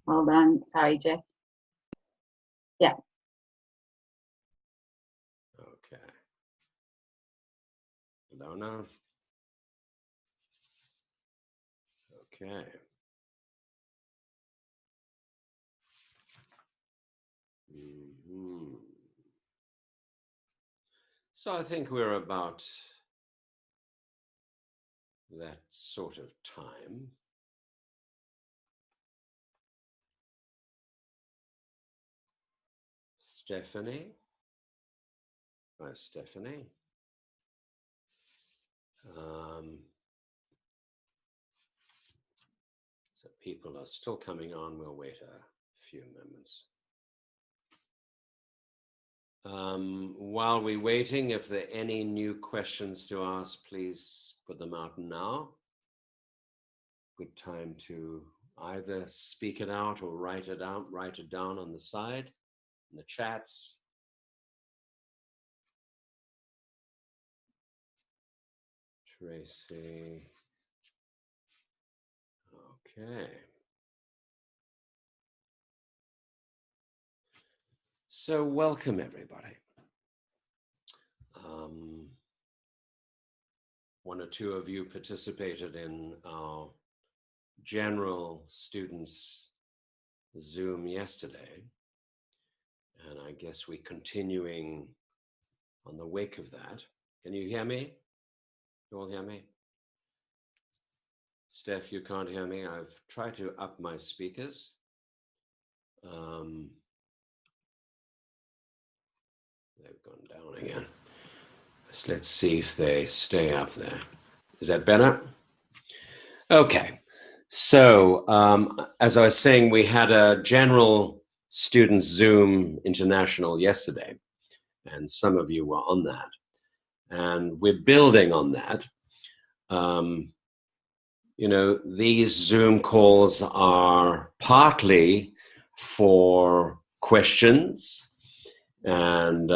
Well done. Sorry, Jeff. Yeah. Okay. Lona. Okay. So I think we're about that sort of time. Stephanie. Hi, Stephanie. So people are still coming on. We'll wait a few moments. While we're waiting, if there are any new questions to ask, please put them out now. Good time to either speak it out or write it down on the side, in the chats. Tracy. Okay. So welcome, everybody. One or two of you participated in our general students Zoom yesterday, and I guess we're continuing on the wake of that. Can you hear me? You all hear me? Steph, you can't hear me. I've tried to up my speakers. They've gone down again. Let's see if they stay up there. Is that better? Okay. So as I was saying, we had a general students Zoom International yesterday, and some of you were on that. And we're building on that. You know, these Zoom calls are partly for questions and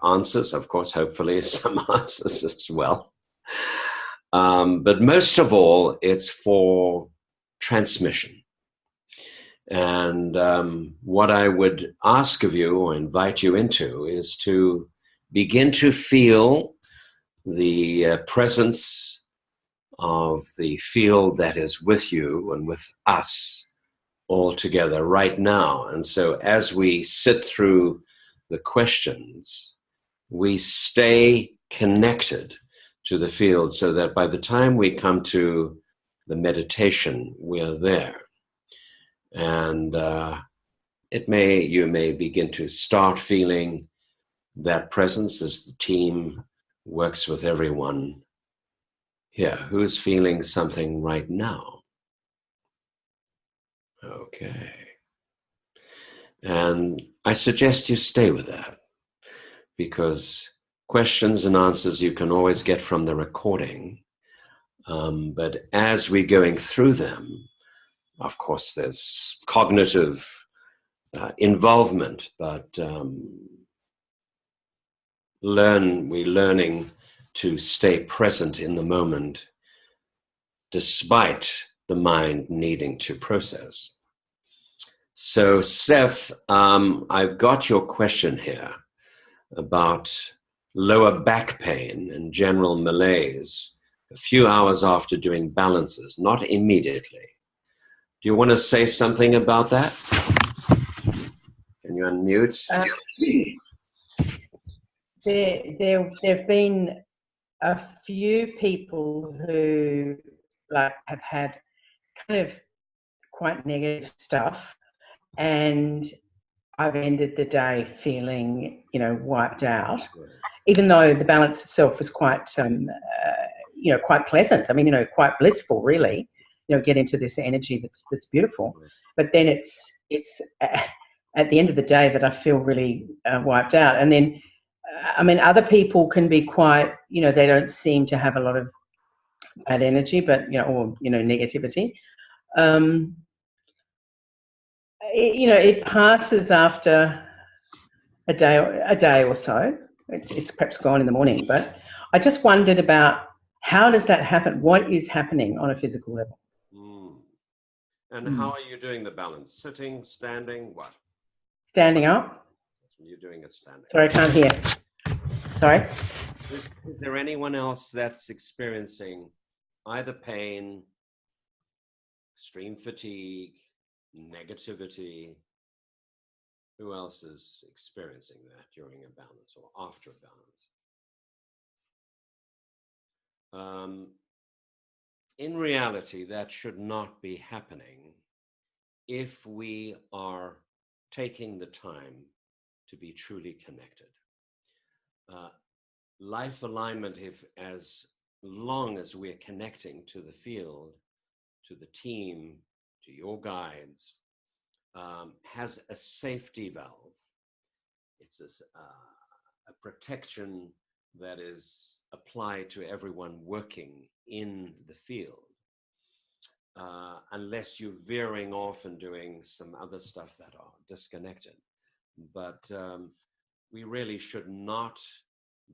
answers, of course, hopefully some answers as well. But most of all, it's for transmission. And what I would ask of you or invite you into is to begin to feel the presence of the field that is with you and with us all together right now. And so as we sit through the questions, we stay connected to the field so that by the time we come to the meditation, we are there. And you may begin to start feeling that presence as the team works with everyone here. Who's feeling something right now? Okay. And I suggest you stay with that, because questions and answers you can always get from the recording. But as we're going through them, of course, there's cognitive involvement, but we're learning to stay present in the moment despite the mind needing to process. So, Steph, I've got your question here about lower back pain and general malaise a few hours after doing balances, not immediately. Do you want to say something about that? Can you unmute? There have been a few people who have had kind of quite negative stuff, and I've ended the day feeling, wiped out, even though the balance itself was quite, quite pleasant. I mean, quite blissful, really. Get into this energy that's beautiful. But then it's at the end of the day that I feel really wiped out. And then, other people can be quite, they don't seem to have a lot of bad energy, but or negativity. It passes after a day or so. It's perhaps gone in the morning, but I just wondered about how does that happen? What is happening on a physical level? And how are you doing the balance? Sitting, standing, what? Standing up. You're doing it standing. Sorry, I can't hear. Sorry? Is there anyone else that's experiencing either pain, extreme fatigue, negativity? Who else is experiencing that during a balance or after a balance? In reality, that should not be happening if we are taking the time to be truly connected. Life alignment, if as long as we're connecting to the field, to the team, to your guides, has a safety valve. It's a protection that is applied to everyone working in the field, unless you're veering off and doing some other stuff that are disconnected. But we really should not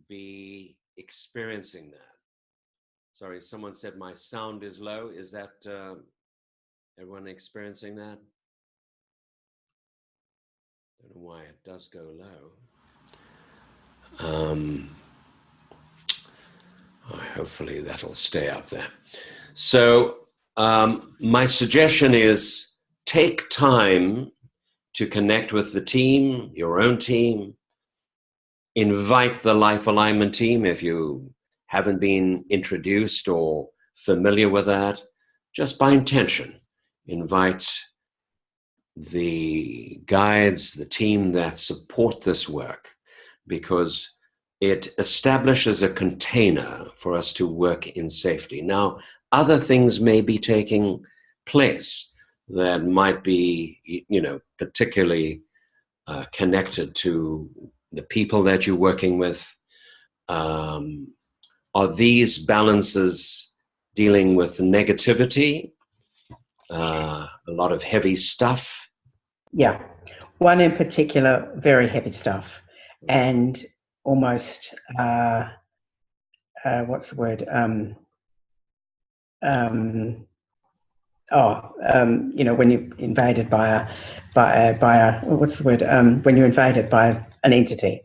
be experiencing that. Sorry, someone said my sound is low. Is that everyone experiencing that? Don't know why it does go low. Hopefully that'll stay up there. So my suggestion is take time to connect with the team, your own team. Invite the Life Alignment team if you haven't been introduced or familiar with that. Just by intention, invite the guides, the team that support this work, because it establishes a container for us to work in safety. Now, other things may be taking place that might be, particularly connected to the people that you're working with. Are these balances dealing with negativity, a lot of heavy stuff? Yeah, one in particular, very heavy stuff, and almost what's the word? When you're invaded by a what's the word? When you're invaded by an entity,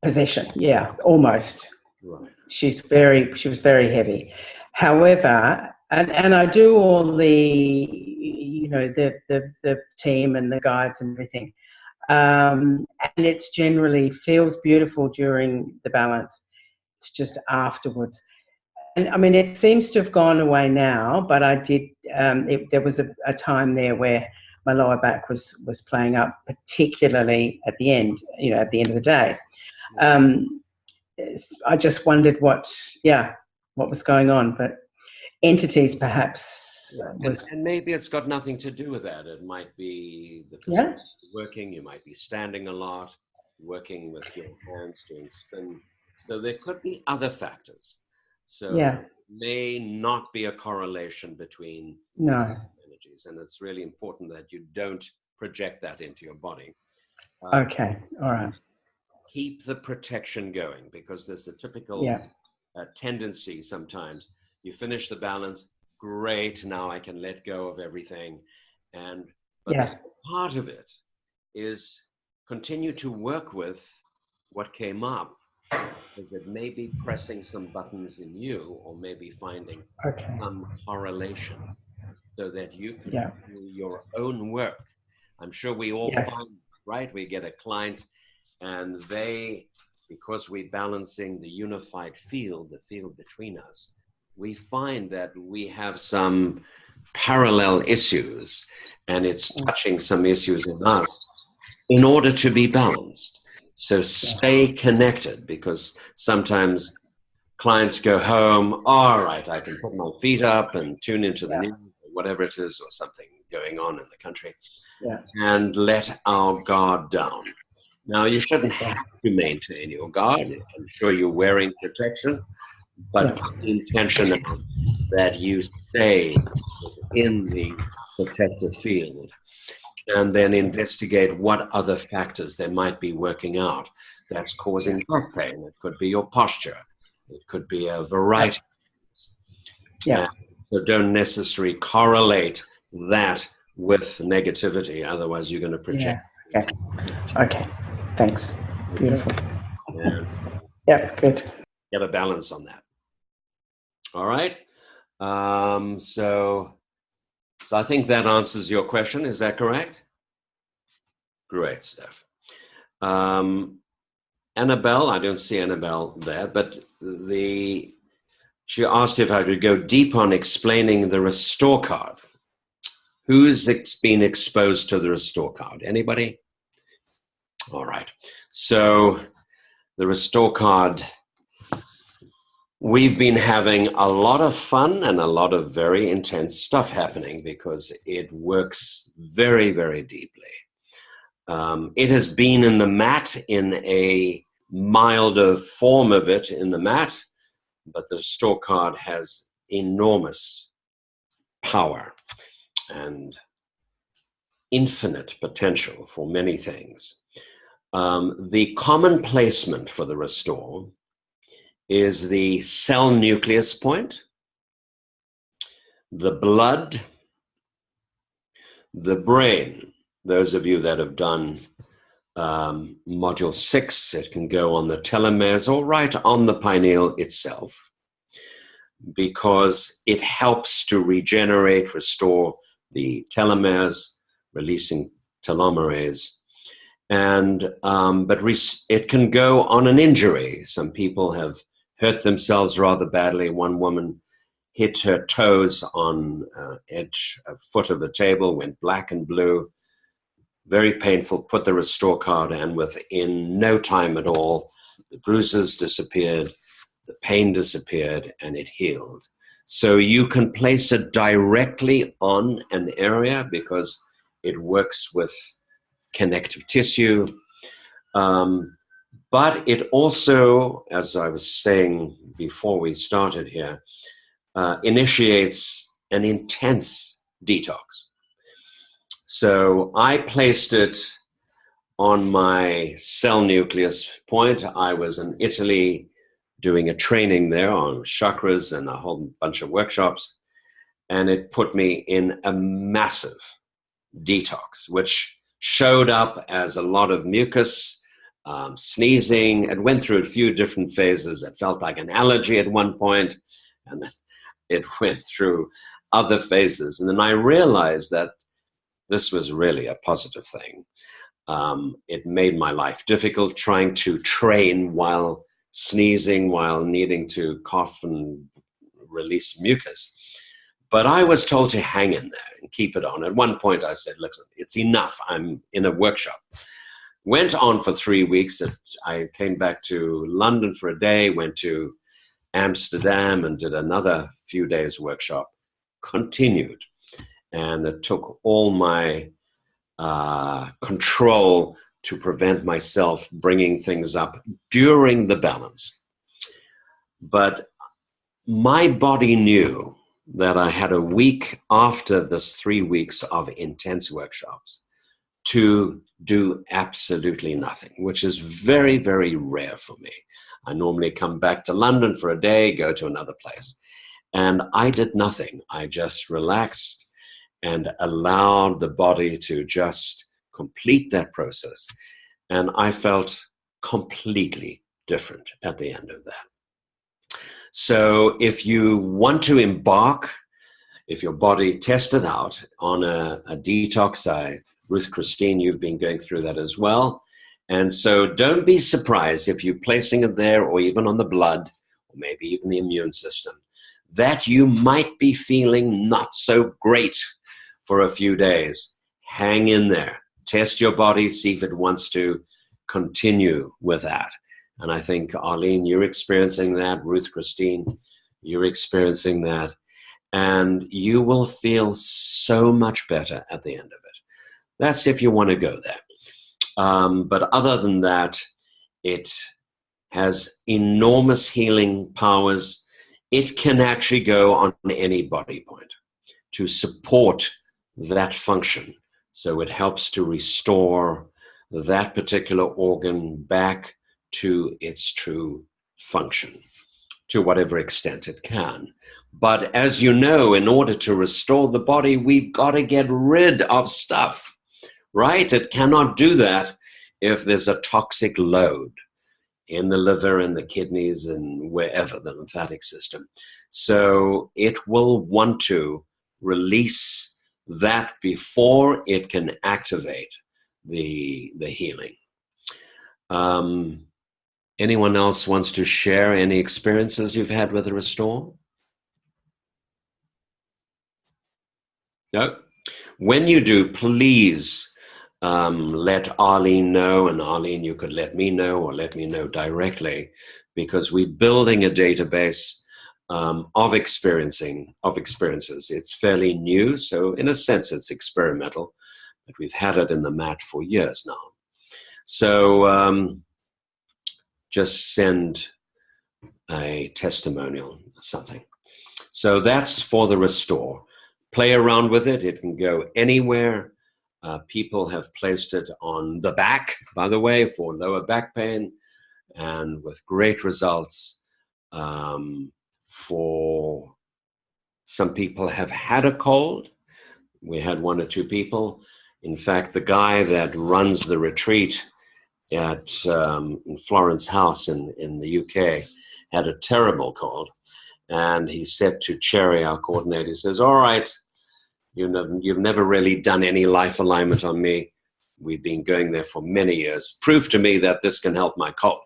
possession. Yeah, almost. Right. She was very heavy. However, and I do all the the team and the guides and everything, and it's generally feels beautiful during the balance. It's just afterwards. And I mean, it seems to have gone away now, but I did. There was a time there where my lower back was playing up, particularly at the end. At the end of the day. I just wondered what was going on, but entities perhaps and maybe it's got nothing to do with that. It might be the position working. You might be standing a lot, working with your hands, doing spin. So there could be other factors. So it may not be a correlation between energies, and it's really important that you don't project that into your body. Okay, all right. Keep the protection going, because there's a typical tendency sometimes. You finish the balance, great, now I can let go of everything. But part of it is continue to work with what came up, because it may be pressing some buttons in you, or maybe finding some correlation so that you can do your own work. I'm sure we all find, right? We get a client and because we're balancing the unified field, the field between us, we find that we have some parallel issues, and it's touching some issues in us in order to be balanced. So stay connected, because sometimes clients go home, all right, I can put my feet up and tune into the news, or whatever it is, or something going on in the country, and let our guard down. Now, you shouldn't have to maintain your guard. I'm sure you're wearing protection, but put the intention that you stay in the protected field, and then investigate what other factors there might be working out that's causing back pain. It could be your posture. It could be a variety. Yeah. So don't necessarily correlate that with negativity. Otherwise, you're going to project. Yeah. Okay. Thanks. Beautiful. And Yeah. Good. get a balance on that. All right. So I think that answers your question. Is that correct? Great stuff. Annabelle, I don't see Annabelle there, but she asked if I could go deep on explaining the restore card. Who's been exposed to the restore card? Anybody? All right. So the restore card, we've been having a lot of fun and a lot of very intense stuff happening because it works very, very deeply. It has been in the mat in a milder form of it in the mat, but the restore card has enormous power and infinite potential for many things. The common placement for the restore is the cell nucleus point, the blood, the brain. Those of you that have done module 6, it can go on the telomeres or right on the pineal itself, because it helps to regenerate, restore the telomeres, releasing telomerase. And but it can go on an injury. Some people have hurt themselves rather badly. One woman hit her toes on a foot of the table, went black and blue, very painful, put the restore card, and within no time at all, the bruises disappeared, the pain disappeared, and it healed. So you can place it directly on an area because it works with connective tissue. But it also, as I was saying before we started here, initiates an intense detox. So I placed it on my cell nucleus point. I was in Italy doing a training there on chakras and a whole bunch of workshops, and it put me in a massive detox, which showed up as a lot of mucus, sneezing. It went through a few different phases. It felt like an allergy at one point, and it went through other phases. And then I realized that this was really a positive thing. It made my life difficult trying to train while sneezing, while needing to cough and release mucus. But I was told to hang in there and keep it on. At one point I said, listen, it's enough. I'm in a workshop. Went on for 3 weeks. I came back to London for a day, went to Amsterdam and did another few days workshop, continued. And it took all my control to prevent myself bringing things up during the balance. But my body knew that I had a week after this 3 weeks of intense workshops to do absolutely nothing, which is very, very rare for me. I normally come back to London for a day, go to another place. And I did nothing. I just relaxed and allowed the body to just complete that process. And I felt completely different at the end of that. So if you want to embark, if your body tested out on a detox, Ruth Christine, you've been going through that as well. And so don't be surprised if you're placing it there or even on the blood, or maybe even the immune system, that you might be feeling not so great for a few days. Hang in there. Test your body, see if it wants to continue with that. And I think, Arlene, you're experiencing that. Ruth Christine, you're experiencing that. And you will feel so much better at the end of it. That's if you want to go there. But other than that, it has enormous healing powers. It can actually go on any body point to support that function. So it helps to restore that particular organ back to its true function. to whatever extent it can. But as you know, in order to restore the body, we've got to get rid of stuff, right? It cannot do that if there's a toxic load in the liver, in the kidneys, and wherever, the lymphatic system. So it will want to release that before it can activate the healing. Anyone else wants to share any experiences you've had with the Restore? No? When you do, please let Arlene know, and Arlene, you could let me know or let me know directly, because we're building a database of experiences. It's fairly new, so in a sense it's experimental, but we've had it in the mat for years now. So just send a testimonial or something. So that's for the Restore. Play around with it. It can go anywhere. People have placed it on the back, by the way, for lower back pain, and with great results. For some people have had a cold. We had 1 or 2 people. In fact, the guy that runs the retreat at in Florence House in the UK had a terrible cold. And he said to Cherry, our coordinator, he says, all right, you've never really done any life alignment on me. We've been going there for many years. Prove to me that this can help my cold.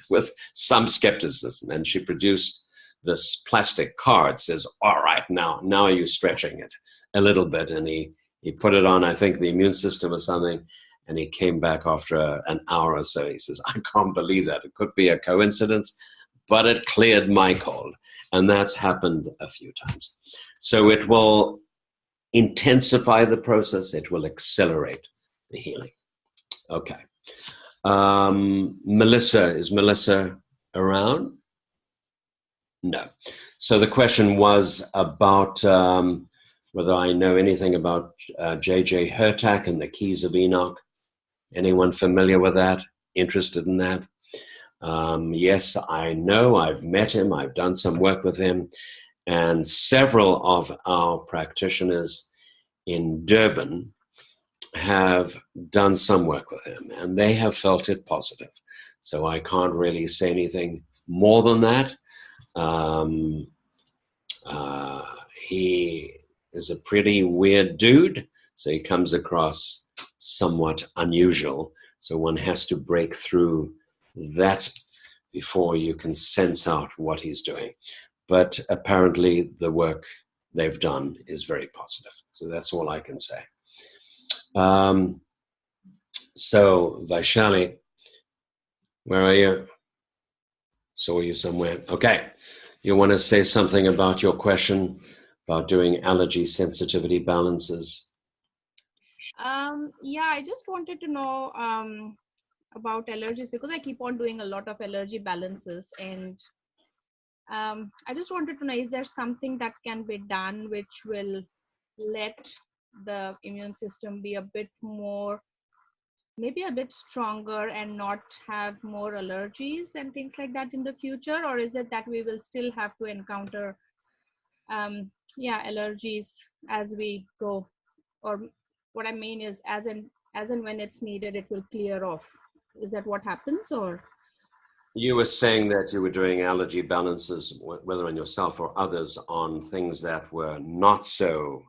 With some skepticism. And she produced this plastic card, says, all right, now are you stretching it a little bit? And he put it on, I think, the immune system or something. And he came back after an hour or so. He says, I can't believe that. It could be a coincidence, but it cleared my cold. And that's happened a few times. So it will intensify the process. It will accelerate the healing. Okay. Melissa, is Melissa around? No. So the question was about whether I know anything about J.J. Hurtak and the Keys of Enoch. Anyone familiar with that? Interested in that? Yes, I know. I've met him. I've done some work with him. And several of our practitioners in Durban have done some work with him, and they have felt it positive. So I can't really say anything more than that. He is a pretty weird dude, so he comes across somewhat unusual. So one has to break through that before you can sense out what he's doing. But apparently the work they've done is very positive. So that's all I can say. So Vaishali, where are you? Saw you somewhere. Okay. You want to say something about your question about doing allergy sensitivity balances? Yeah, I just wanted to know about allergies, because I keep on doing a lot of allergy balances, and I just wanted to know, is there something that can be done which will let the immune system be a bit more, maybe a bit stronger, and not have more allergies and things like that in the future? Or is it that we will still have to encounter allergies as we go? Or what I mean is, as and when it's needed, it will clear off. Is that what happens? Or you were saying that you were doing allergy balances, whether on yourself or others, on things that were not so,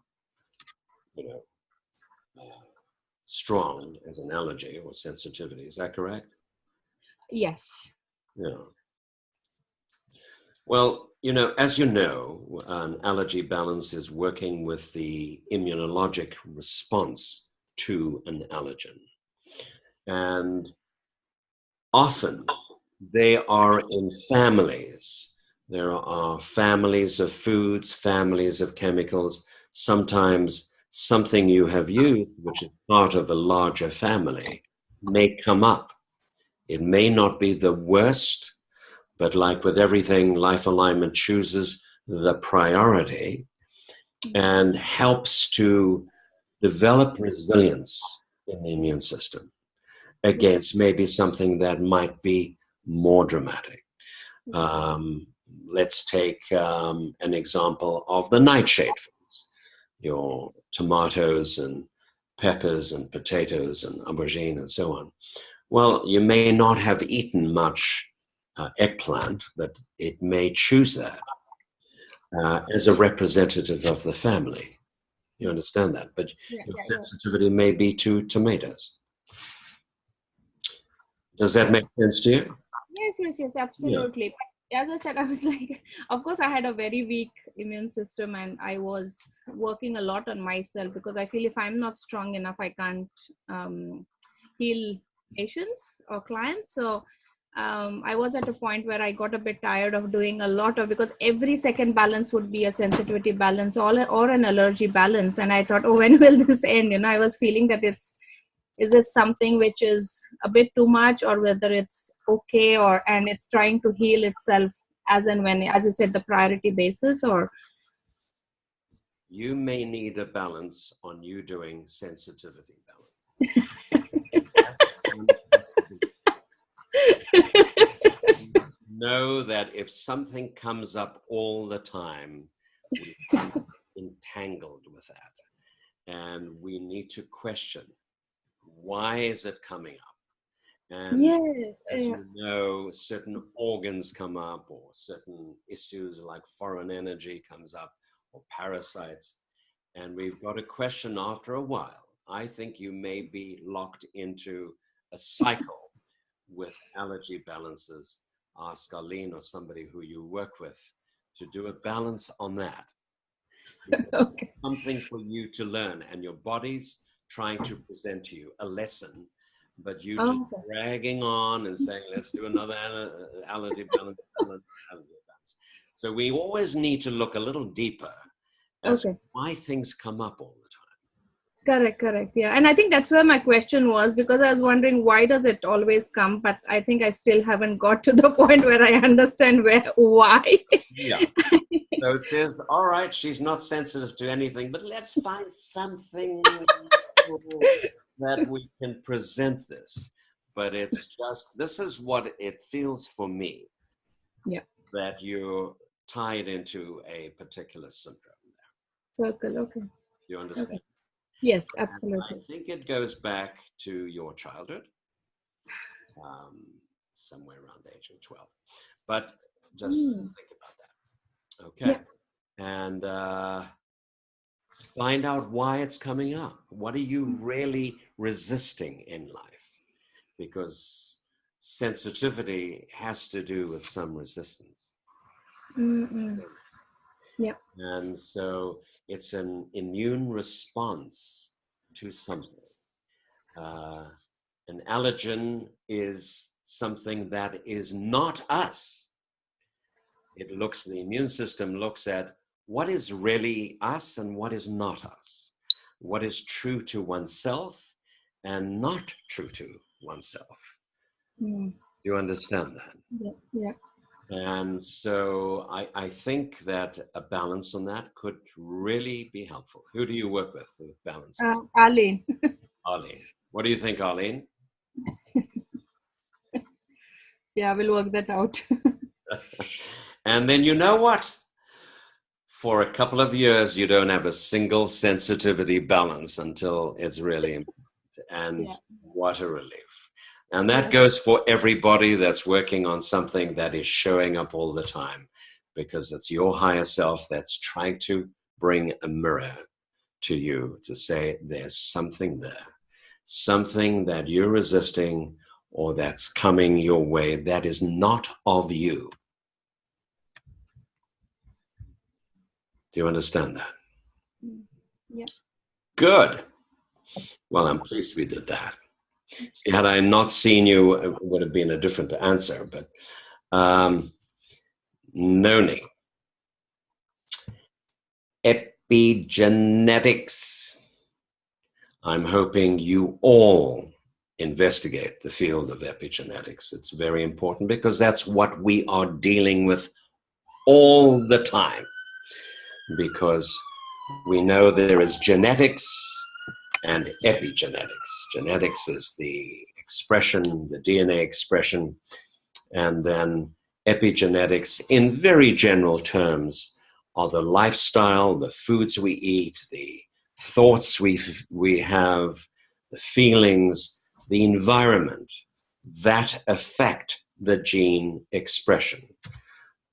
strong as an allergy or sensitivity. Is that correct? yes. Yeah. Well, as you know, an allergy balance is working with the immunologic response to an allergen. And often they are in families. There are families of foods, families of chemicals. Sometimes something you have used, which is part of a larger family, may come up. It may not be the worst, but like with everything, life alignment chooses the priority and helps to develop resilience in the immune system against maybe something that might be more dramatic. Let's take an example of the nightshade foods, your tomatoes and peppers and potatoes and aubergine and so on. Well, you may not have eaten much eggplant, but it may choose that as a representative of the family. You understand that? But your sensitivity may be to tomatoes. Does that make sense to you? Yes, absolutely. But as I said, I was like, of course, I had a very weak immune system, and I was working a lot on myself because I feel if I'm not strong enough, I can't heal patients or clients. So I was at a point where I got a bit tired of doing a lot of, because every second balance would be a sensitivity balance or an allergy balance. And I thought, oh, when will this end? I was feeling that is it something which is a bit too much, or whether it's okay, and it's trying to heal itself as and when, as you said, the priority basis, or? You may need a balance on you doing sensitivity balance. You must know that if something comes up all the time, we become entangled with that. And we need to question, why is it coming up? And as you know, certain organs come up, or certain issues like foreign energy comes up, or parasites. And we've got to question after a while. I think you may be locked into a cycle with allergy balances. Ask Arlene or somebody who you work with to do a balance on that. Okay. Something for you to learn, and your body's trying to present to you a lesson, but you just dragging on and saying, let's do another allergy balance, allergy balance. So we always need to look a little deeper as to why things come up all the time. Correct. Yeah. And I think that's where my question was, because I was wondering, why does it always come? But I think I still haven't got to the point where I understand why. Yeah. So it says, all right, she's not sensitive to anything, but let's find something that we can present this. But it's just, this is what it feels for me. Yeah. That you're tied into a particular syndrome there. Okay. You understand? Okay. Yes, absolutely. And I think it goes back to your childhood, somewhere around the age of 12. But just think about that. Okay. Yeah. And find out why it's coming up. What are you really resisting in life? Because sensitivity has to do with some resistance. Yeah. And so it's an immune response to something. An allergen is something that is not us. The immune system looks at what is really us and what is not us. What is true to oneself and not true to oneself. You understand that? Yeah. And so I think that a balance on that could really be helpful. Who do you work with balances? Arlene. Arlene. What do you think, Arlene? Yeah, we'll work that out. And then you know what? For a couple of years, you don't have a single sensitivity balance until it's really important. And what a relief. And that goes for everybody that's working on something that is showing up all the time, because it's your higher self that's trying to bring a mirror to you to say there's something there, something that you're resisting or that's coming your way that is not of you. Do you understand that? Yeah. Good. Well, I'm pleased we did that. See, had I not seen you, it would have been a different answer. But Noni, epigenetics. I'm hoping you all investigate the field of epigenetics. It's very important because that's what we are dealing with all the time. Because we know there is genetics and epigenetics. Genetics is the expression, the DNA expression, and then epigenetics, in very general terms, are the lifestyle, the foods we eat, the thoughts we have, the feelings, the environment that affect the gene expression.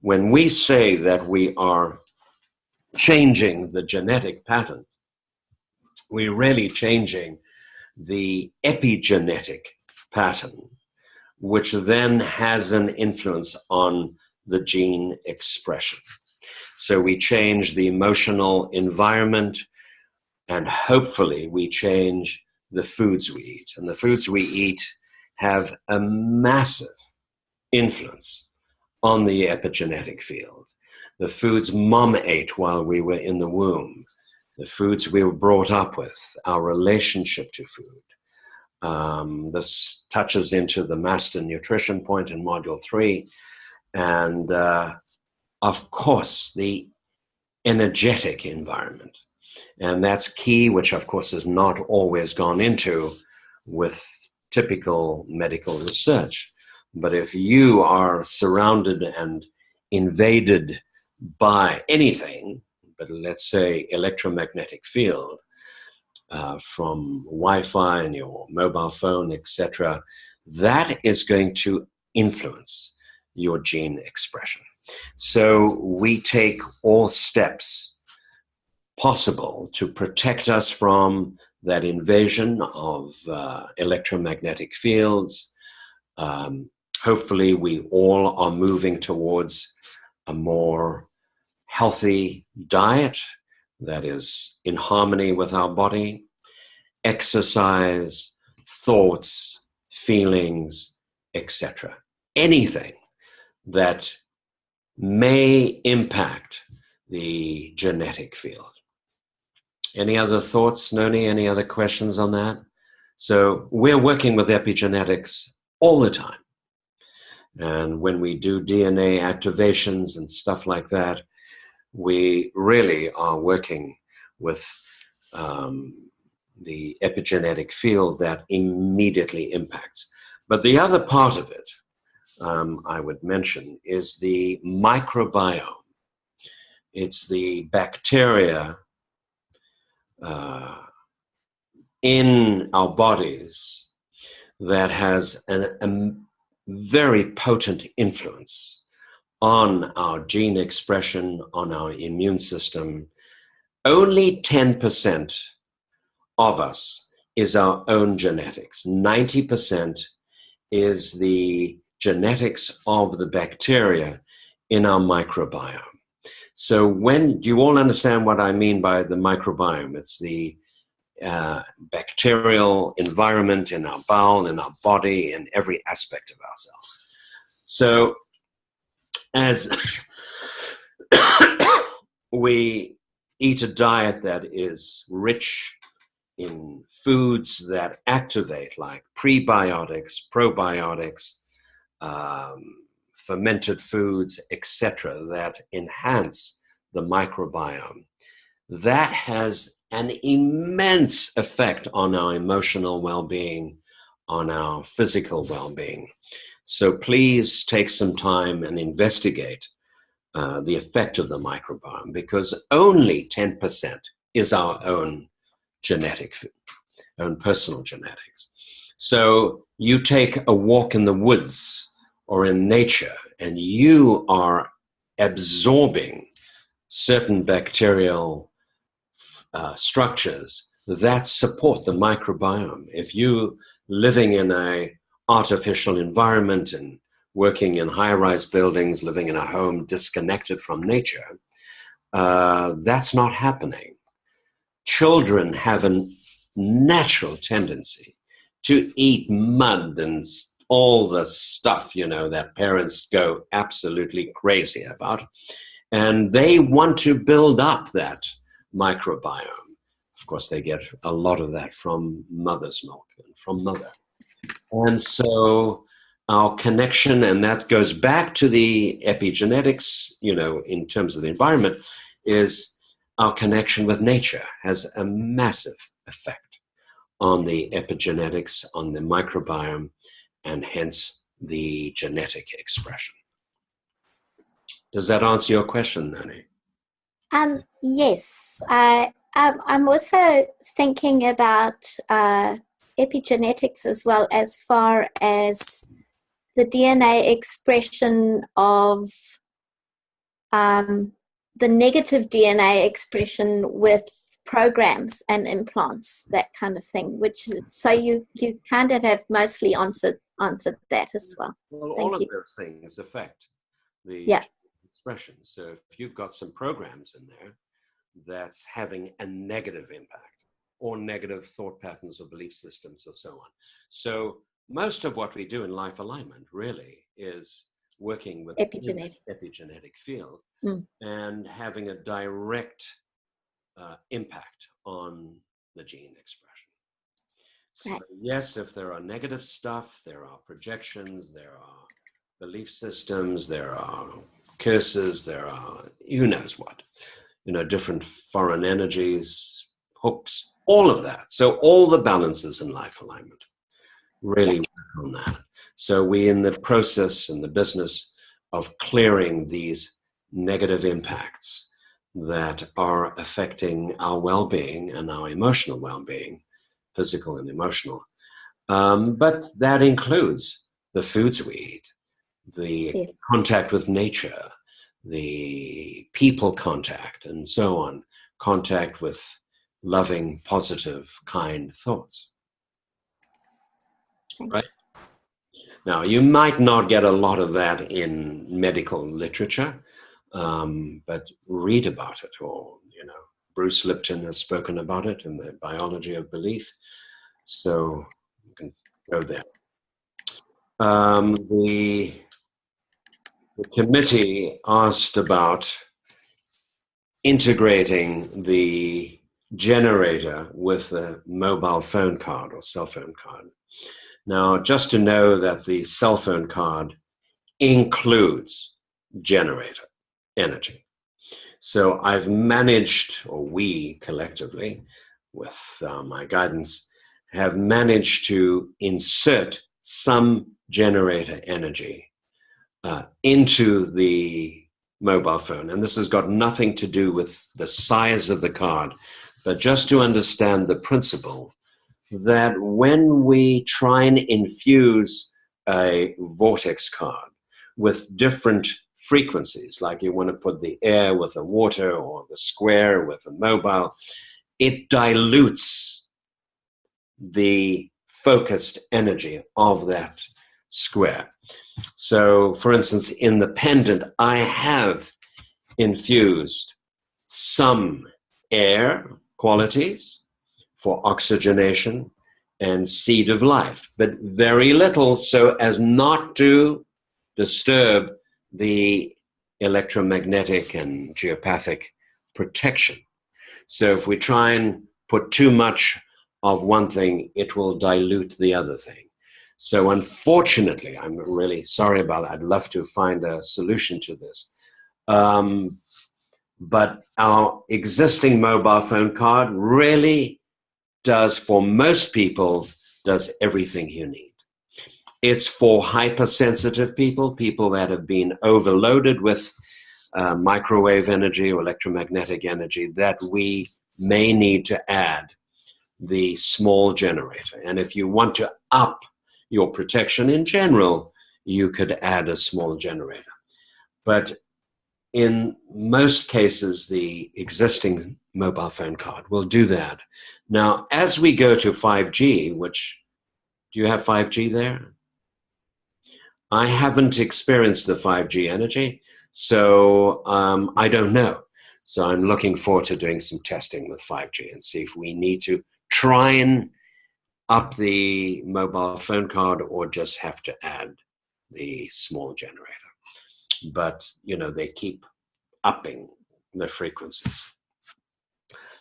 When we say that we are changing the genetic pattern, we're really changing the epigenetic pattern, which then has an influence on the gene expression. So we change the emotional environment, and hopefully we change the foods we eat. And the foods we eat have a massive influence on the epigenetic field. The foods mom ate while we were in the womb, the foods we were brought up with, our relationship to food. This touches into the master nutrition point in module 3. And of course, the energetic environment. And that's key, which of course is not always gone into with typical medical research. But if you are surrounded and invaded by anything, but let's say electromagnetic field, from Wi-Fi and your mobile phone, etc., that is going to influence your gene expression. So we take all steps possible to protect us from that invasion of electromagnetic fields. Hopefully we all are moving towards a more healthy diet that is in harmony with our body, exercise, thoughts, feelings, etc. Anything that may impact the genetic field. Any other thoughts, Noni? Any other questions on that? So we're working with epigenetics all the time. And when we do DNA activations and stuff like that, we really are working with the epigenetic field that immediately impacts. But the other part of it, I would mention, is the microbiome. It's the bacteria in our bodies that has a very potent influence on our gene expression, on our immune system. Only 10% of us is our own genetics. 90% is the genetics of the bacteria in our microbiome. So do you all understand what I mean by the microbiome? It's the bacterial environment in our bowel, in our body, in every aspect of ourselves. So as we eat a diet that is rich in foods that activate, like prebiotics, probiotics, fermented foods, etc., that enhance the microbiome, that has an immense effect on our emotional well-being, on our physical well-being. So please take some time and investigate the effect of the microbiome, because only 10% is our own own personal genetics. So you take a walk in the woods or in nature, and you are absorbing certain bacterial structures that support the microbiome. If you living in an artificial environment and working in high-rise buildings, living in a home disconnected from nature, that's not happening. Children have a natural tendency to eat mud and all the stuff, that parents go absolutely crazy about. And they want to build up that microbiome. Of course, they get a lot of that from mother's milk and from mother. And so our connection, and that goes back to the epigenetics, in terms of the environment, is our connection with nature has a massive effect on the epigenetics, on the microbiome, and hence the genetic expression. Does that answer your question, Nanny? Yes. I'm also thinking about epigenetics as well, as far as the DNA expression of the negative DNA expression with programs and implants, that kind of thing. So you kind of have mostly answered that as well. Well, Thank all you. of those things affect the Yeah. expression. So if you've got some programs in there that's having a negative impact, or negative thought patterns or belief systems or so on. So most of what we do in life alignment really is working with Epigenetics. the epigenetic field Mm. and having a direct impact on the gene expression. So Right. yes, if there are negative stuff, there are projections, there are belief systems, there are curses, there are who knows what, different foreign energies, hooks, all of that. So all the balances in life alignment really work on that. So we're in the process and the business of clearing these negative impacts that are affecting our well-being and our emotional well-being, physical and emotional. But that includes the foods we eat, the Yes. contact with nature, the people contact, and so on, contact with loving, positive, kind thoughts. Thanks. Right? Now, you might not get a lot of that in medical literature, but read about it, or, Bruce Lipton has spoken about it in the Biology of Belief. So you can go there. The committee asked about integrating the generator with a mobile phone card or cell phone card. Now, just to know that the cell phone card includes generator energy. So I've managed, or we collectively, with my guidance, have managed to insert some generator energy into the mobile phone. And this has got nothing to do with the size of the card, but just to understand the principle that when we try and infuse a vortex card with different frequencies, like you want to put the air with the water or the square with the mobile, it dilutes the focused energy of that square. So, for instance, in the pendant, I have infused some air qualities for oxygenation and seed of life, but very little so as not to disturb the electromagnetic and geopathic protection. So if we try and put too much of one thing, it will dilute the other thing. So unfortunately, I'm really sorry about that. I'd love to find a solution to this. But our existing mobile phone card really does, for most people, does everything you need. It's for hypersensitive people, people that have been overloaded with microwave energy or electromagnetic energy, that we may need to add the small generator. And if you want to up your protection in general, you could add a small generator. But in most cases, the existing mobile phone card will do that. Now, as we go to 5G, which, do you have 5G there? I haven't experienced the 5G energy, so I don't know. So I'm looking forward to doing some testing with 5G and see if we need to try and up the mobile phone card or just have to add the small generator. But, they keep upping the frequencies.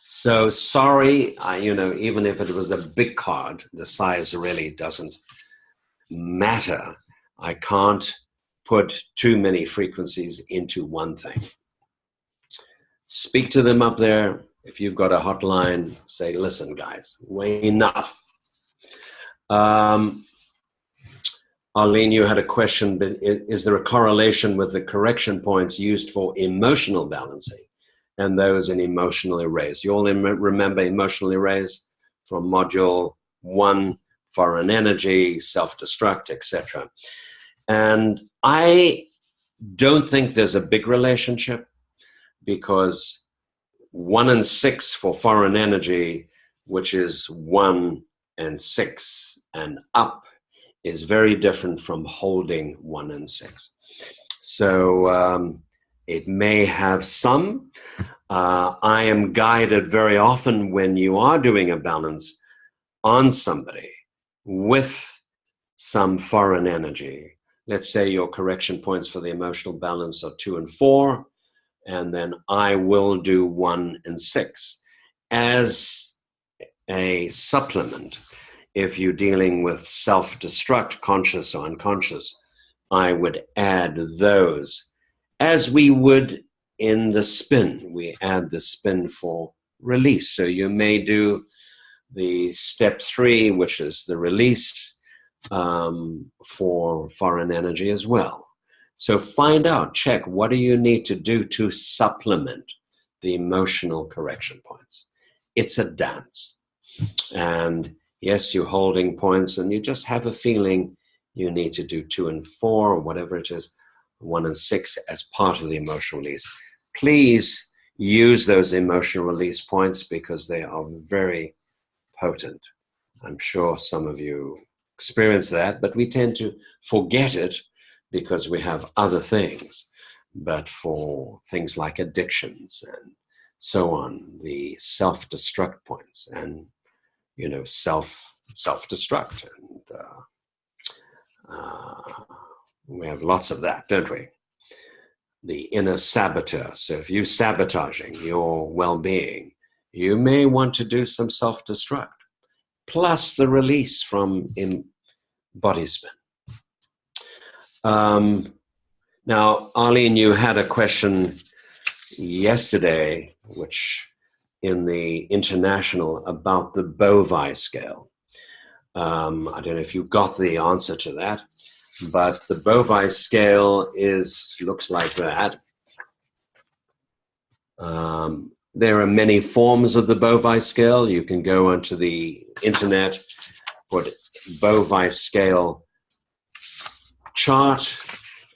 So sorry, even if it was a big card, the size really doesn't matter. I can't put too many frequencies into one thing. Speak to them up there. If you've got a hotline, say, listen, guys, enough. Arlene, you had a question, but is there a correlation with the correction points used for emotional balancing and those in emotional erase? You all remember emotional erase from module 1, foreign energy, self-destruct, etc. And I don't think there's a big relationship, because 1 and 6 for foreign energy, which is 1 and 6 and up, is very different from holding 1 and 6. So it may have some. I am guided very often when you are doing a balance on somebody with some foreign energy. Let's say your correction points for the emotional balance are 2 and 4, and then I will do 1 and 6 as a supplement. If you're dealing with self-destruct, conscious or unconscious, I would add those, as we would in the spin. We add the spin for release. So you may do the step 3, which is the release, for foreign energy as well. So find out, check, what do you need to do to supplement the emotional correction points? It's a dance. And yes, you're holding points, and you just have a feeling you need to do 2 and 4, or whatever it is, 1 and 6 as part of the emotional release. Please use those emotional release points, because they are very potent. I'm sure some of you experience that, but we tend to forget it because we have other things. But for things like addictions and so on, the self-destruct points, and self-destruct, and we have lots of that, don't we? The inner saboteur. So if you're sabotaging your well-being, you may want to do some self-destruct, plus the release from body spin. Now, Arlene, you had a question yesterday, which in the international, about the Bovine scale. I don't know if you got the answer to that, but the Bovine scale looks like that. There are many forms of the Bovine scale. You can go onto the internet, put Bovine scale chart,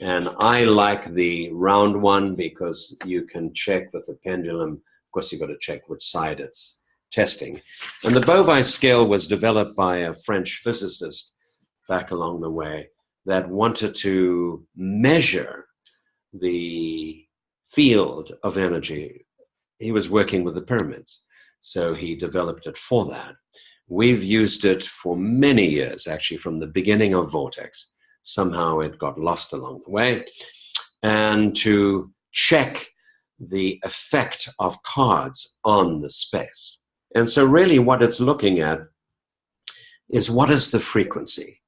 and I like the round one because you can check with the pendulum. Of course, you've got to check which side it's testing. And the Bovine scale was developed by a French physicist back along the way that wanted to measure the field of energy. He was working with the pyramids, so he developed it for that. We've used it for many years, actually, from the beginning of Vortex. Somehow it got lost along the way. And to check the effect of cards on the space. And so really what it's looking at is, what is the frequency?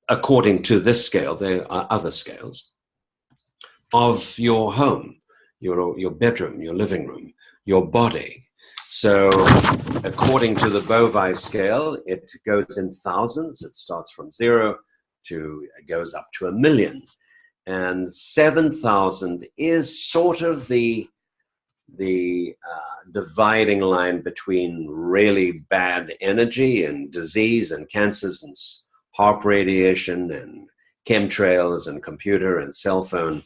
According to this scale, there are other scales, of your home, your bedroom, your living room, your body. So according to the Bovine scale, it goes in thousands. It starts from 0 to, it goes up to 1 million. And 7,000 is sort of the dividing line between really bad energy and disease and cancers and HAARP radiation and chemtrails and computer and cell phone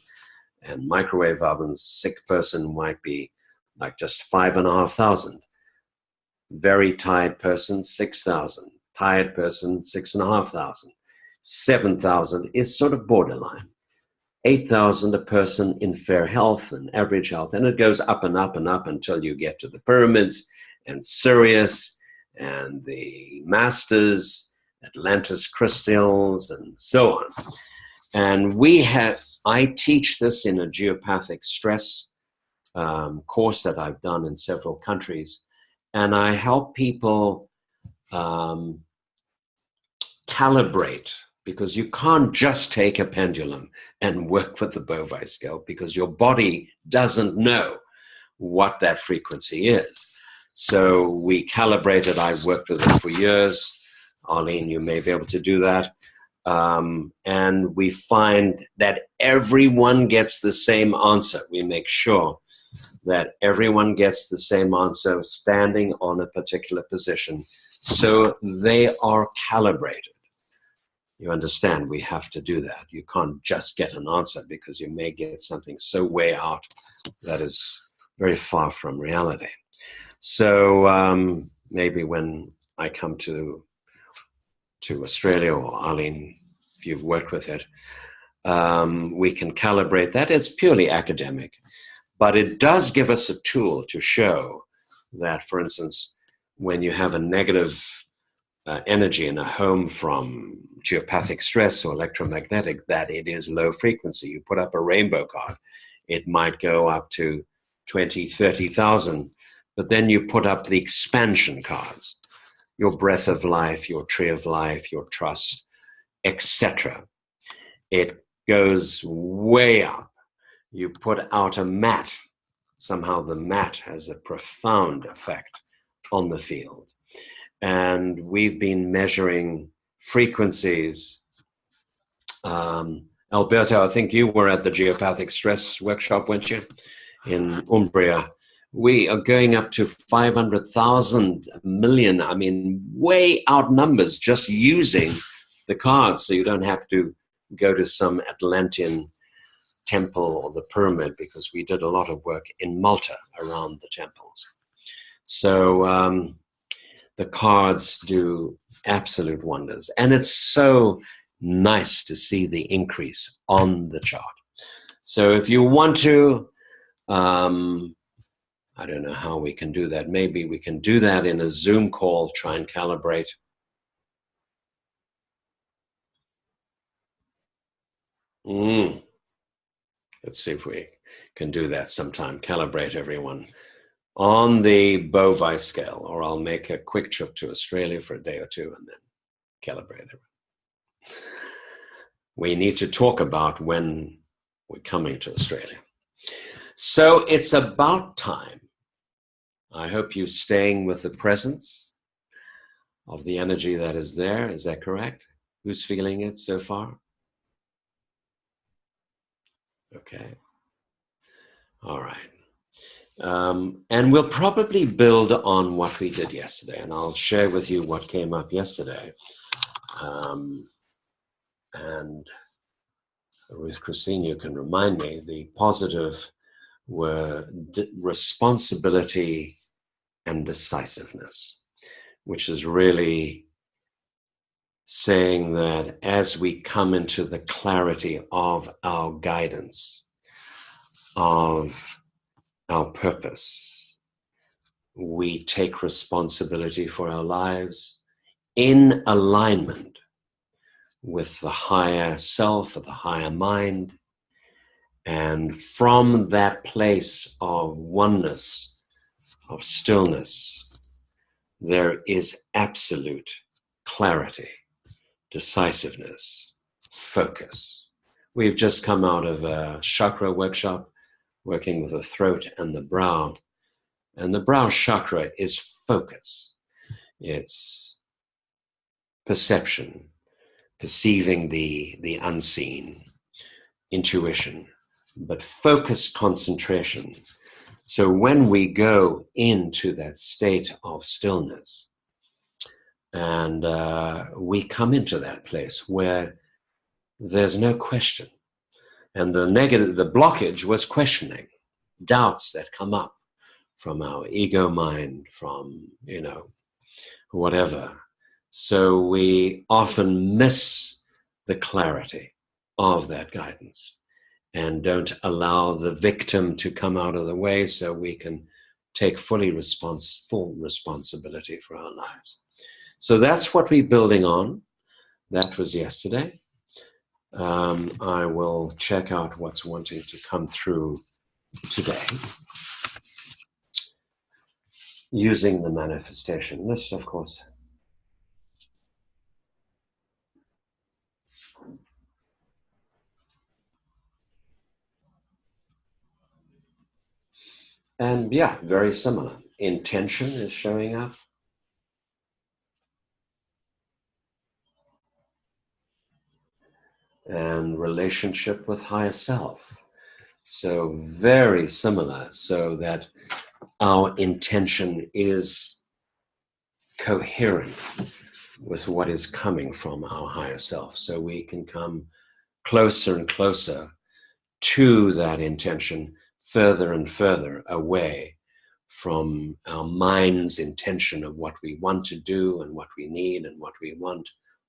and microwave ovens. Sick person might be like just 5,500. Very tired person, 6,000. Tired person, 6,500. 7,000 is sort of borderline. 8,000 a person in fair health and average health, and it goes up and up and up until you get to the pyramids and Sirius and the masters, Atlantis crystals, and so on. And I teach this in a geopathic stress course that I've done in several countries, and I help people calibrate, because you can't just take a pendulum and work with the Bovine scale, because your body doesn't know what that frequency is. So we calibrate it. I've worked with it for years. Arlene, you may be able to do that. and we find that everyone gets the same answer. We make sure that everyone gets the same answer standing on a particular position, so they are calibrated. You understand, we have to do that. You can't just get an answer, because you may get something so way out that is very far from reality. So maybe when I come to Australia, or Arlene, if you've worked with it, we can calibrate that. It's purely academic, but it does give us a tool to show that, for instance, when you have a negative energy in a home from geopathic stress or electromagnetic, that it is low frequency. You put up a rainbow card, it might go up to 20, 30,000, but then you put up the expansion cards, your breath of life, your tree of life, your trust, etc. It goes way up. You put out a mat. Somehow the mat has a profound effect on the field. And we've been measuring frequencies. Alberto, I think you were at the geopathic stress workshop, weren't you, in Umbria? We are going up to 500,000 million. I mean, way out numbers, just using the cards. So you don't have to go to some Atlantean temple or the pyramid, because we did a lot of work in Malta around the temples. So the cards do absolute wonders. And it's so nice to see the increase on the chart. So if you want to, I don't know how we can do that. Maybe we can do that in a Zoom call, try and calibrate. Let's see if we can do that sometime, calibrate everyone on the Bovine scale, or I'll make a quick trip to Australia for a day or two and then calibrate everyone. We need to talk about when we're coming to Australia. So it's about time. I hope you're staying with the presence of the energy that is there. Is that correct? Who's feeling it so far? Okay. All right. And we'll probably build on what we did yesterday, and I'll share with you what came up yesterday. And Ruth Christine, you can remind me, the positive were responsibility and decisiveness, which is really saying that as we come into the clarity of our guidance, of our purpose, we take responsibility for our lives in alignment with the higher self, or the higher mind. And from that place of oneness, of stillness, there is absolute clarity, decisiveness, focus. We've just come out of a chakra workshop, working with the throat and the brow. And the brow chakra is focus. It's perception, perceiving the unseen, intuition, but focused concentration. So when we go into that state of stillness, and we come into that place where there's no question, and the blockage was questioning, doubts that come up from our ego mind, from, whatever. So we often miss the clarity of that guidance and don't allow the victim to come out of the way, so we can take full responsibility for our lives. So that's what we're building on. That was yesterday. I will check out what's wanting to come through today using the manifestation list, of course. And yeah, very similar. Intention is showing up. and relationship with higher self. So very similar, so that our intention is coherent with what is coming from our higher self. So we can come closer and closer to that intention, further and further away from our mind's intention of what we want to do and what we need and what we want,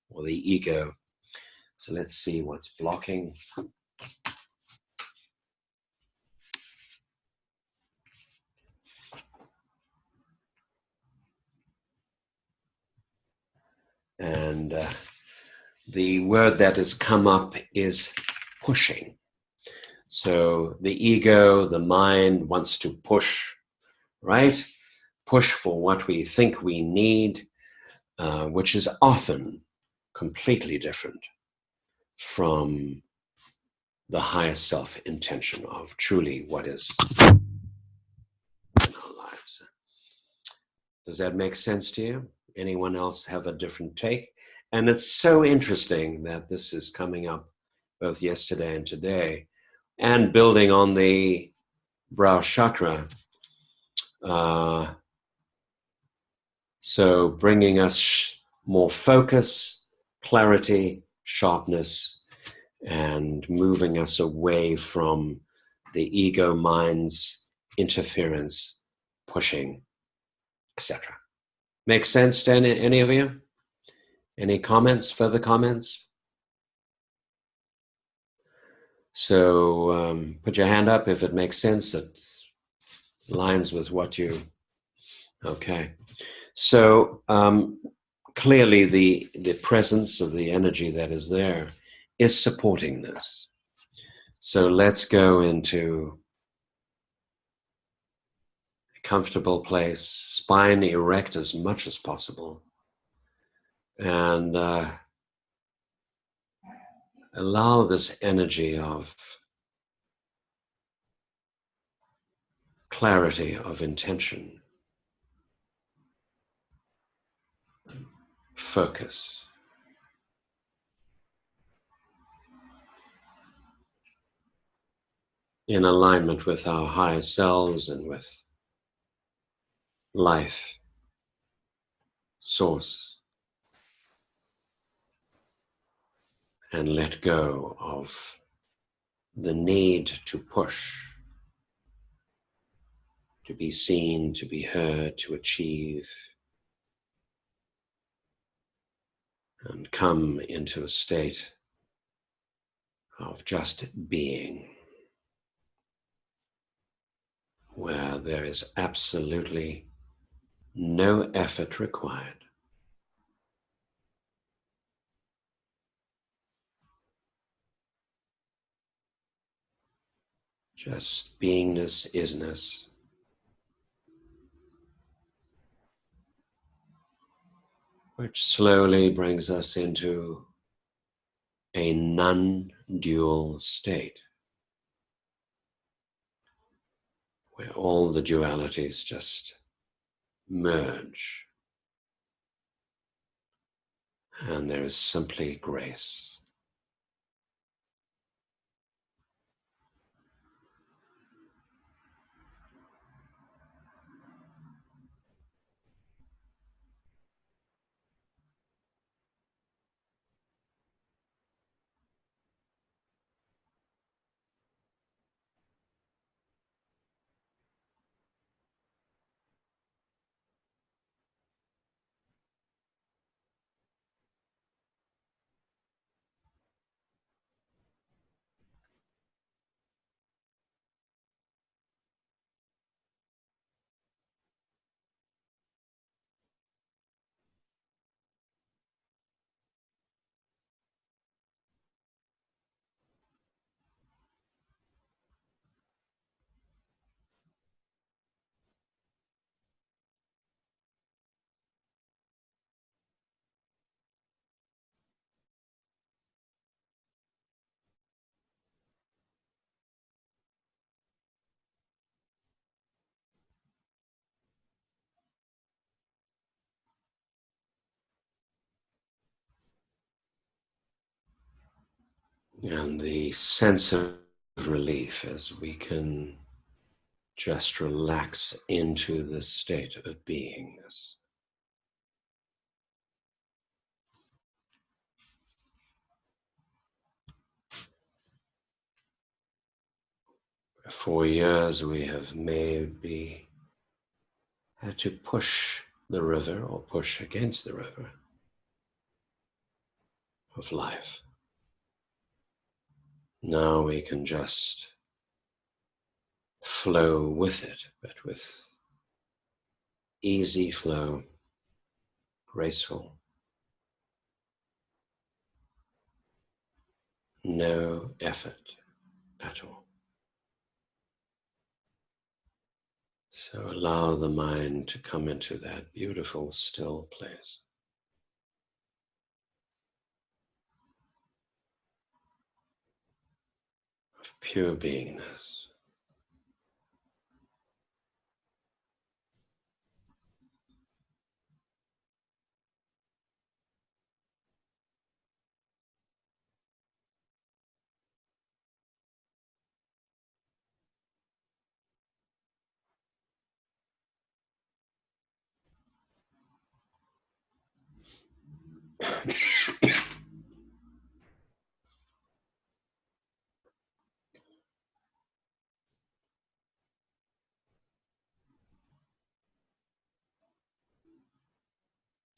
or the ego. So let's see what's blocking. And the word that has come up is pushing. So the ego, the mind wants to push, right? Push for what we think we need, which is often completely different from the higher self intention of truly what is in our lives. Does that make sense to you? Anyone else have a different take? And it's so interesting that this is coming up both yesterday and today, and building on the brow chakra. So bringing us more focus, clarity, sharpness, and moving us away from the ego mind's interference, pushing, etc. Make sense to any of you? Any comments, further comments? So put your hand up if it makes sense. It aligns with what you... Okay. So clearly the presence of the energy that is there is supporting this. So let's go into a comfortable place, spine erect as much as possible, and allow this energy of clarity of intention, focus, in alignment with our higher selves and with life, source, and let go of the need to push, to be seen, to be heard, to achieve, and come into a state of just being, where there is absolutely no effort required. Just beingness, isness. Which slowly brings us into a non-dual state, where all the dualities just merge, and there is simply grace. And the sense of relief as we can just relax into the state of beingness. For years we have maybe had to push the river or push against the river of life. Now we can just flow with it, but with easy flow, graceful, no effort at all. So allow the mind to come into that beautiful, still place. Of pure beingness.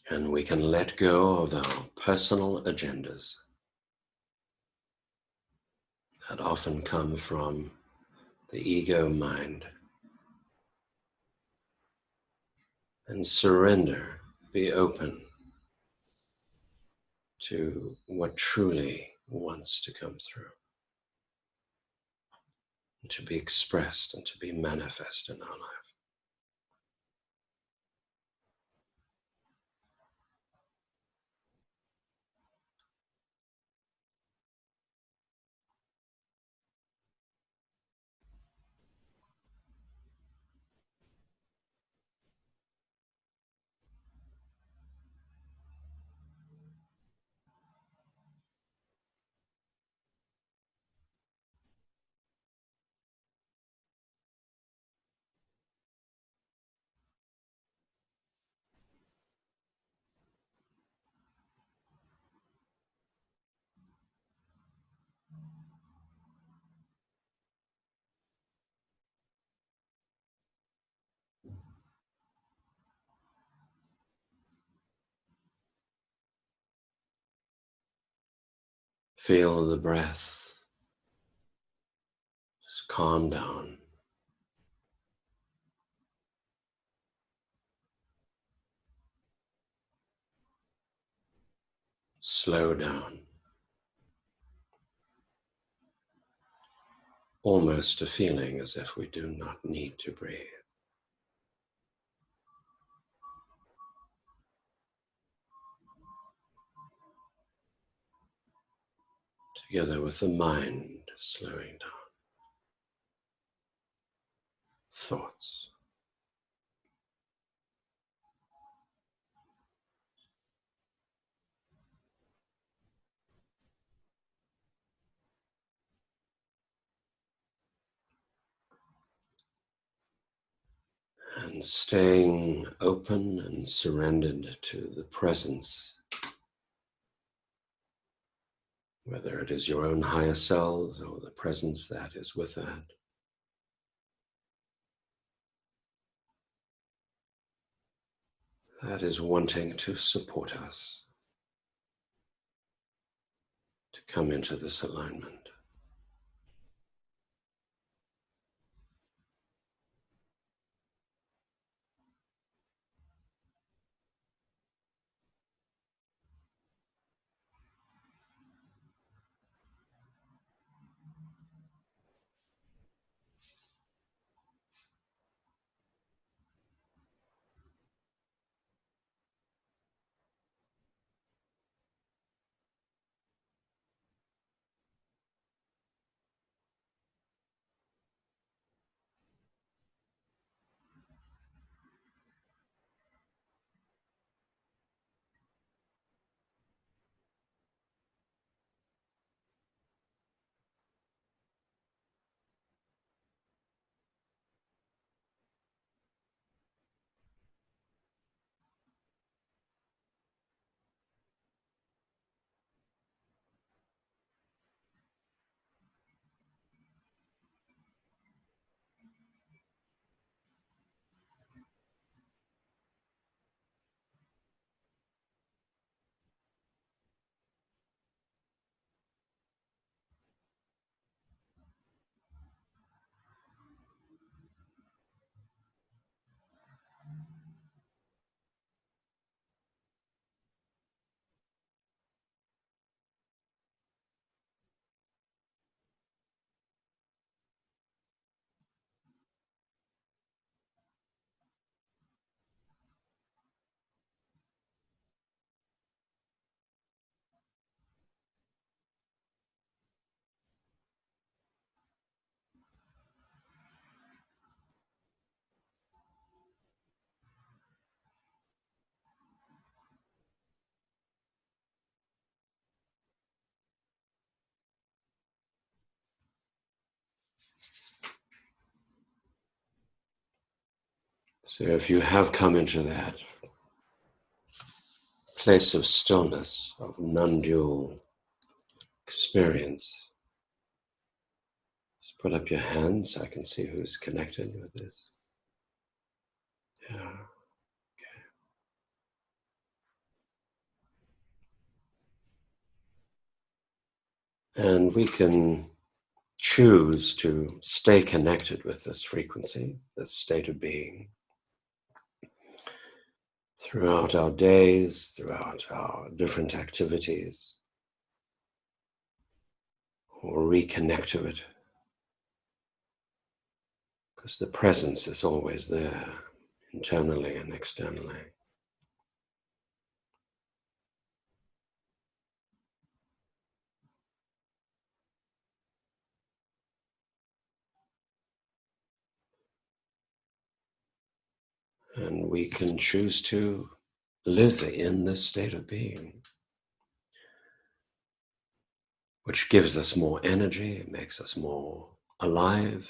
And we can let go of our personal agendas that often come from the ego mind and surrender, be open to what truly wants to come through, and to be expressed and to be manifest in our life. Feel the breath. Just calm down. Slow down. Almost a feeling as if we do not need to breathe. Together with the mind slowing down. Thoughts. And staying open and surrendered to the presence, whether it is your own higher selves or the presence that is with that. That is wanting to support us to come into this alignment. So if you have come into that place of stillness, of non-dual experience, just put up your hands so I can see who's connected with this. Yeah. And we can choose to stay connected with this frequency, this state of being, throughout our days, throughout our different activities, or reconnect to it, because the presence is always there, internally and externally. And we can choose to live in this state of being, which gives us more energy, it makes us more alive.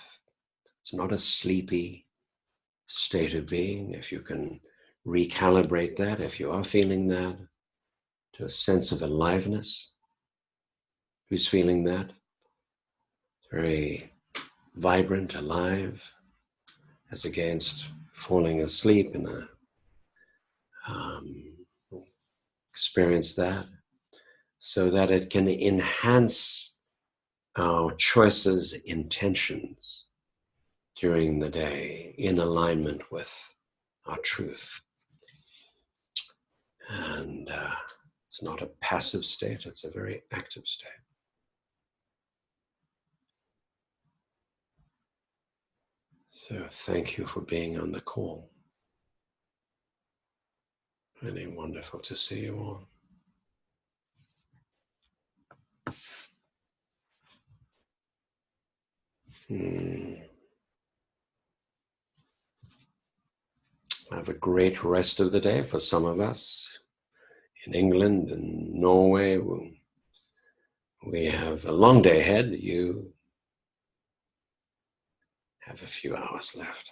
It's not a sleepy state of being. If you can recalibrate that, if you are feeling that, to a sense of aliveness. Who's feeling that? Very vibrant, alive, as against falling asleep in a experience that, so that it can enhance our choices, intentions during the day in alignment with our truth. And it's not a passive state, it's a very active state. So thank you for being on the call. Really wonderful to see you all. Have a great rest of the day for some of us. In England and Norway, we have a long day ahead. You have a few hours left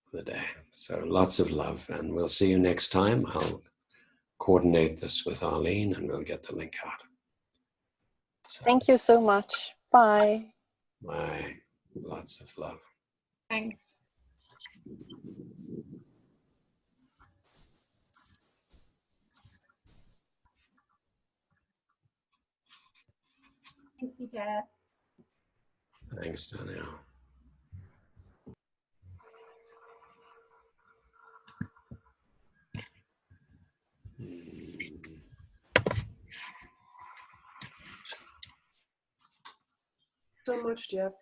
for the day. So lots of love, and we'll see you next time. I'll coordinate this with Arlene and we'll get the link out. So, thank you so much. Bye. bye. Lots of love. Thanks. Thank you, Jeff. Thanks, Danielle. So much, Jeff.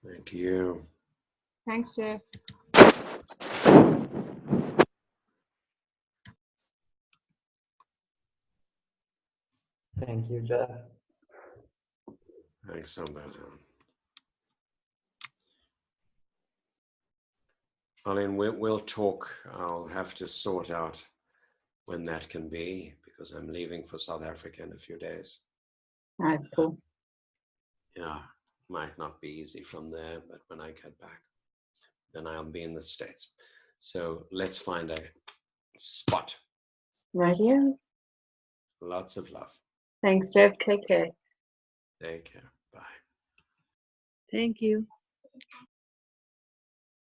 Thank you. Thanks, Jeff. Thank you, Jeff. Thanks so much. Arlene, we'll talk. I'll have to sort out when that can be, because I'm leaving for South Africa in a few days. That's cool. Yeah, might not be easy from there, but when I get back, then I'll be in the States. So let's find a spot. Right here. Lots of love. Thanks, Jeff. Take care. Take care. Bye. Thank you.